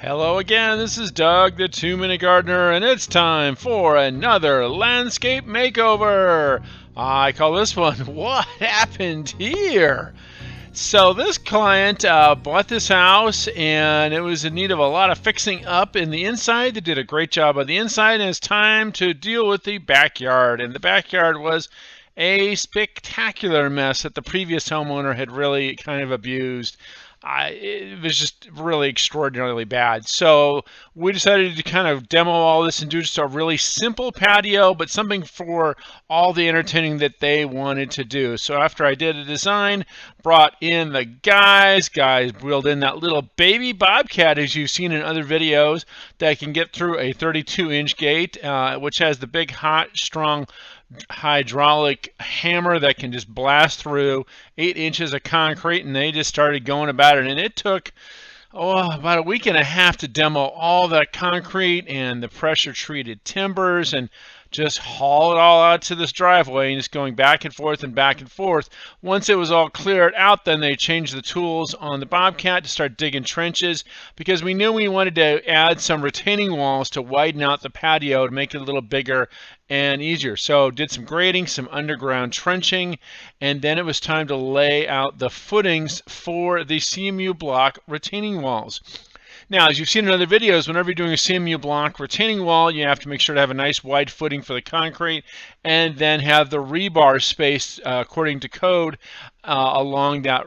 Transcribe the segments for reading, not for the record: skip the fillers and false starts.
Hello again, this is Doug the 2-Minute Gardener, and it's time for another landscape makeover. I call this one, What Happened Here? So this client bought this house, and it was in need of a lot of fixing up in the inside. They did a great job on the inside, and it's time to deal with the backyard. And the backyard was a spectacular mess that the previous homeowner had really kind of abused. It was just really extraordinarily bad. So we decided to kind of demo all this and do just a really simple patio, but something for all the entertaining that they wanted to do. So after I did a design, brought in the guys wheeled in that little baby bobcat, as you've seen in other videos, that can get through a 32-inch gate, which has the big, hot, strong hydraulic hammer that can just blast through 8 inches of concrete, and they just started going about it. And it took about a week and a half to demo all that concrete and the pressure treated timbers and just haul it all out to this driveway, and just going back and forth and back and forth. Once it was all cleared out, then they changed the tools on the Bobcat to start digging trenches, because we knew we wanted to add some retaining walls to widen out the patio to make it a little bigger and easier. So did some grading, some underground trenching, and then it was time to lay out the footings for the CMU block retaining walls. Now, as you've seen in other videos, whenever you're doing a CMU block retaining wall, you have to make sure to have a nice wide footing for the concrete, and then have the rebar spaced according to code along that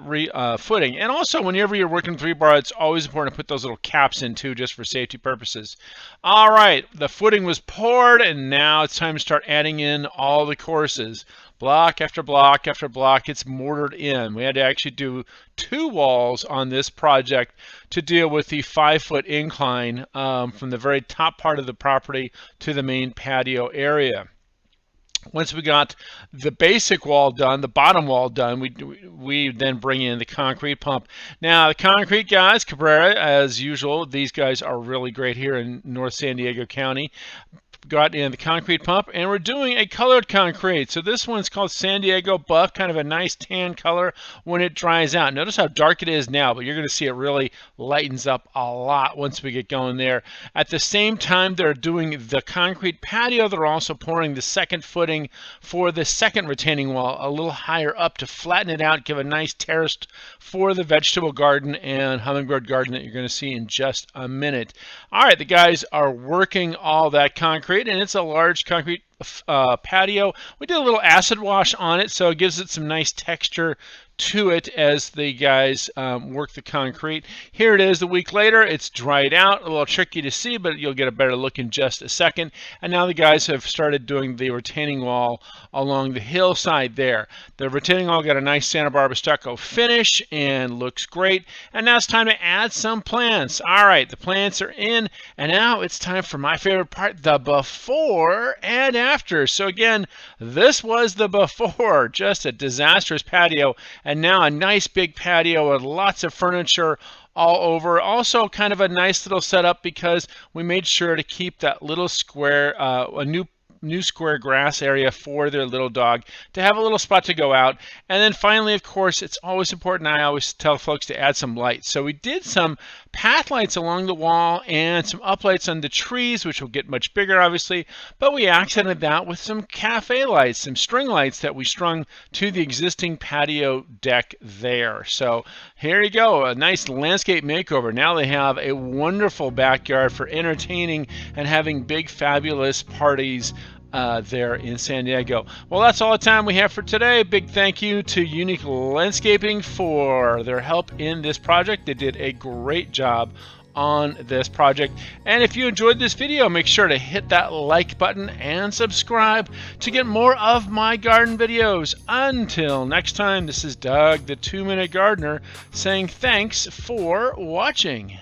footing. And also, whenever you're working with rebar, it's always important to put those little caps in too, just for safety purposes. All right, the footing was poured, and now it's time to start adding in all the courses. Block after block after block, it's mortared in. We had to actually do 2 walls on this project to deal with the 5-foot incline from the very top part of the property to the main patio area. Once we got the basic wall done, the bottom wall done, we then bring in the concrete pump. Now, the concrete guys, Cabrera, as usual, these guys are really great here in North San Diego County. Got in the concrete pump, and we're doing a colored concrete. So this one's called San Diego Buff, kind of a nice tan color when it dries out. Notice how dark it is now, but you're going to see it really lightens up a lot once we get going there. At the same time they're doing the concrete patio, they're also pouring the second footing for the second retaining wall a little higher up to flatten it out, give a nice terrace for the vegetable garden and hummingbird garden that you're going to see in just a minute. All right, the guys are working all that concrete, and it's a large concrete patio. We did a little acid wash on it, so it gives it some nice texture to it as the guys work the concrete. Here it is a week later. It's dried out, a little tricky to see, but you'll get a better look in just a second. And now the guys have started doing the retaining wall along the hillside there. The retaining wall got a nice Santa Barbara stucco finish and looks great. And now it's time to add some plants. All right, the plants are in, and now it's time for my favorite part, the before and after. So again, this was the before, just a disastrous patio. And now a nice big patio with lots of furniture all over. Also kind of a nice little setup, because we made sure to keep that little square, a new square grass area for their little dog to have a little spot to go out. And then finally, of course, it's always important, I always tell folks, to add some lights. So we did some path lights along the wall and some uplights on the trees, which will get much bigger obviously, but we accented that with some cafe lights, some string lights that we strung to the existing patio deck there. So here you go, a nice landscape makeover. Now they have a wonderful backyard for entertaining and having big fabulous parties there in San Diego. Well, that's all the time we have for today. Big thank you to Unique Landscaping for their help in this project. They did a great job on this project. And if you enjoyed this video, make sure to hit that like button and subscribe to get more of my garden videos. Until next time, this is Doug the 2-Minute Gardener saying thanks for watching.